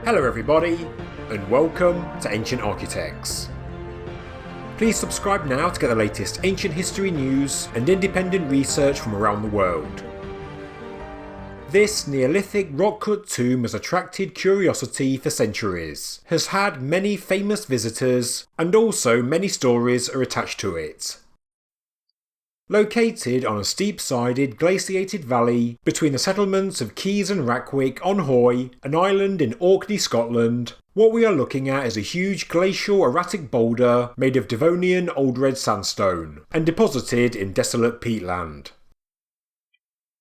Hello everybody, and welcome to Ancient Architects. Please subscribe now to get the latest ancient history news and independent research from around the world. This Neolithic rock-cut tomb has attracted curiosity for centuries, has had many famous visitors, and also many stories are attached to it. Located on a steep-sided glaciated valley between the settlements of Quoys and Rackwick on Hoy, an island in Orkney, Scotland, what we are looking at is a huge glacial erratic boulder made of Devonian Old Red sandstone and deposited in desolate peatland.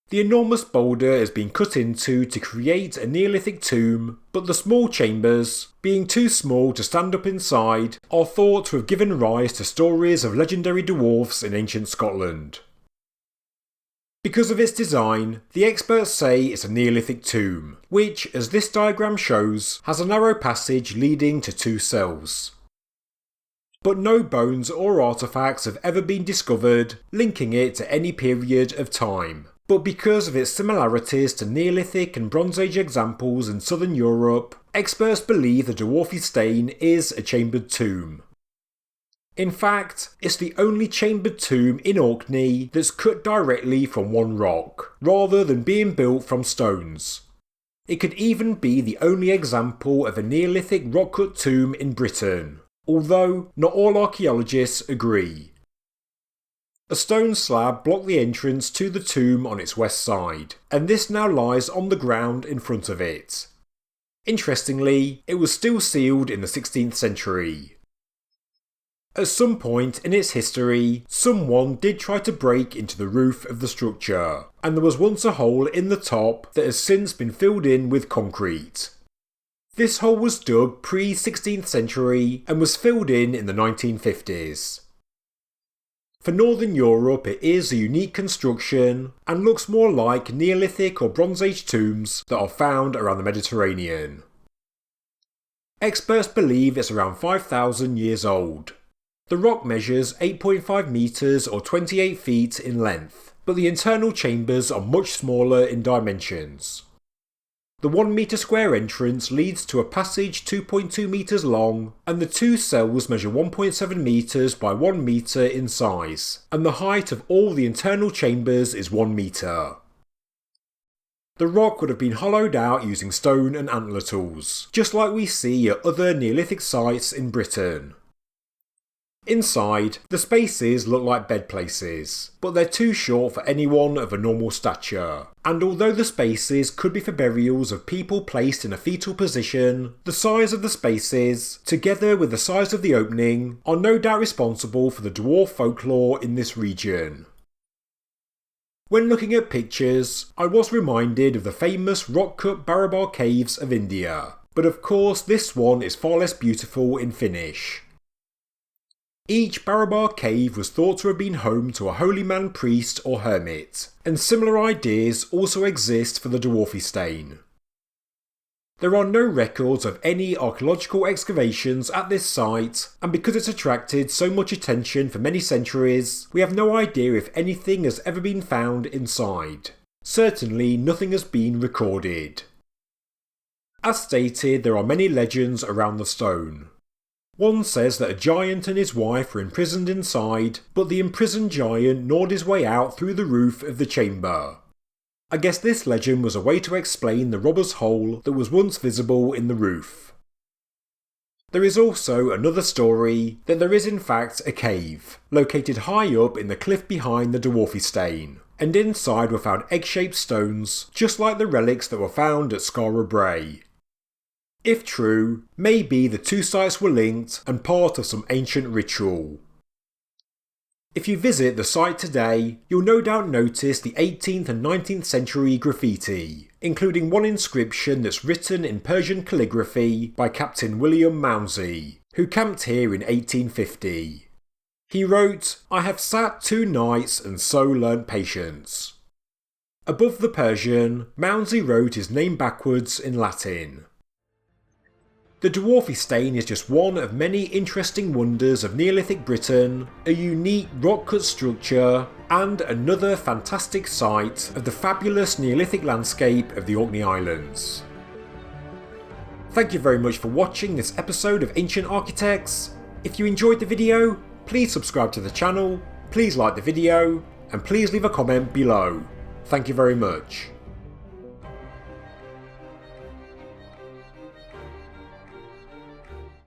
The enormous boulder has been cut into to create a Neolithic tomb, but the small chambers, being too small to stand up inside, are thought to have given rise to stories of legendary dwarfs in ancient Scotland. Because of its design, the experts say it's a Neolithic tomb, which, as this diagram shows, has a narrow passage leading to two cells. But no bones or artefacts have ever been discovered linking it to any period of time. But because of its similarities to Neolithic and Bronze Age examples in southern Europe, experts believe the Dwarfie Stane is a chambered tomb. In fact, it's the only chambered tomb in Orkney that's cut directly from one rock, rather than being built from stones. It could even be the only example of a Neolithic rock-cut tomb in Britain, although not all archaeologists agree. A stone slab blocked the entrance to the tomb on its west side, and this now lies on the ground in front of it. Interestingly, it was still sealed in the 16th century. At some point in its history, someone did try to break into the roof of the structure, and there was once a hole in the top that has since been filled in with concrete. This hole was dug pre-16th century and was filled in the 1950s. For Northern Europe it is a unique construction and looks more like Neolithic or Bronze Age tombs that are found around the Mediterranean. Experts believe it's around 5,000 years old. The rock measures 8.5 metres or 28 feet in length, but the internal chambers are much smaller in dimensions. The 1 metre square entrance leads to a passage 2.2 metres long, and the two cells measure 1.7 metres by 1 metre in size, and the height of all the internal chambers is 1 metre. The rock would have been hollowed out using stone and antler tools, just like we see at other Neolithic sites in Britain. Inside, the spaces look like bed places, but they're too short for anyone of a normal stature, and although the spaces could be for burials of people placed in a fetal position, the size of the spaces, together with the size of the opening, are no doubt responsible for the dwarf folklore in this region. When looking at pictures, I was reminded of the famous rock-cut Barabar caves of India, but of course this one is far less beautiful in finish. Each Barabar cave was thought to have been home to a holy man priest or hermit, and similar ideas also exist for the Dwarfie Stane. There are no records of any archaeological excavations at this site, and because it's attracted so much attention for many centuries, we have no idea if anything has ever been found inside. Certainly nothing has been recorded. As stated, there are many legends around the stone. One says that a giant and his wife were imprisoned inside, but the imprisoned giant gnawed his way out through the roof of the chamber. I guess this legend was a way to explain the robber's hole that was once visible in the roof. There is also another story that there is in fact a cave, located high up in the cliff behind the Dwarfie Stane, and inside were found egg-shaped stones, just like the relics that were found at Skara Brae. If true, maybe the two sites were linked and part of some ancient ritual. If you visit the site today, you'll no doubt notice the 18th and 19th century graffiti, including one inscription that's written in Persian calligraphy by Captain William Mounsey, who camped here in 1850. He wrote, "I have sat 2 nights and so learnt patience." Above the Persian, Mounsey wrote his name backwards in Latin. The Dwarfie Stane is just one of many interesting wonders of Neolithic Britain, a unique rock-cut structure, and another fantastic site of the fabulous Neolithic landscape of the Orkney Islands. Thank you very much for watching this episode of Ancient Architects. If you enjoyed the video, please subscribe to the channel, please like the video, and please leave a comment below. Thank you very much.